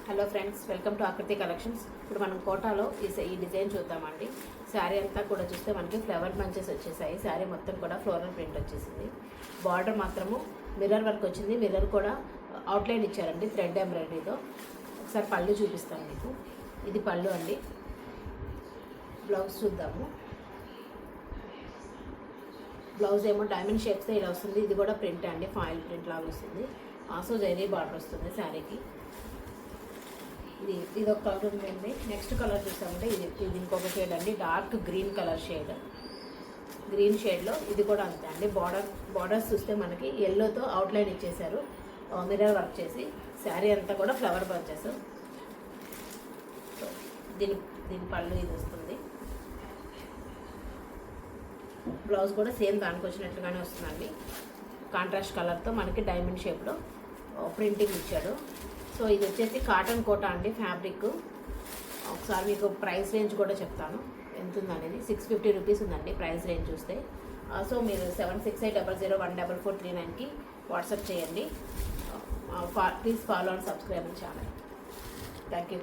Hello friends, welcome to ఆకృతి collections. ఇప్పుడు మనం కోటాలో ఈ డిజైన్ చూద్దామండి. శారీ అంతా కూడా చూస్తే మనకి ఫ్లవర్ బంచెస్ వచ్చేసాయి. శారీ మొత్తం కూడా ఫ్లోరల్ ప్రింట్ వచ్చేసింది. బార్డర్ మాత్రము మిర్రర్ వర్క్ వచ్చింది. మిర్రర్ కూడా అవుట్లైన్ ఇచ్చారండి థ్రెడ్ ఎంబ్రాయిడరీతో. ఒకసారి పళ్ళు చూపిస్తాను మీకు. ఇది పళ్ళు అండి. బ్లౌజ్ చూద్దాము. బ్లౌజ్ ఏమో డైమండ్ షేప్స్తో ఇలా వస్తుంది. ఇది కూడా ప్రింట్ అండి, ఫాయిల్ ప్రింట్ లాగా వస్తుంది. ఆల్సో జరీ బార్డర్ వస్తుంది శారీకి. ఇది ఒక కలర్ ఉందండి. నెక్స్ట్ కలర్ చూసామంటే ఇది ఇంకొక షేడ్ అండి, dark green colour shade. Green షేడ్లో ఇది కూడా అంతే అండి. బార్డర్స్ చూస్తే మనకి ఎల్లోతో అవుట్లైన్ ఇచ్చేసారు, మిర్రర్ వర్క్ చేసి. శారీ అంతా కూడా ఫ్లవర్ బంచెస్. దీని పళ్ళు ఇది వస్తుంది. బ్లౌజ్ కూడా సేమ్ దానికి వచ్చినట్లుగానే వస్తుందండి. కాంట్రాస్ట్ కలర్తో మనకి డైమండ్ షేప్లో ప్రింటింగ్ ఇచ్చాడు. సో ఇది వచ్చేసి కాటన్ కోటా అండి, ఫ్యాబ్రిక్. ఒకసారి మీకు ప్రైస్ రేంజ్ కూడా చెప్తాను ఎంత ఉందనేది. 650 రూపీస్ ఉందండి ప్రైస్ రేంజ్ చూస్తే. సో మీరు 7680014439కి వాట్సాప్ చేయండి. Please follow and subscribe channel. Thank you.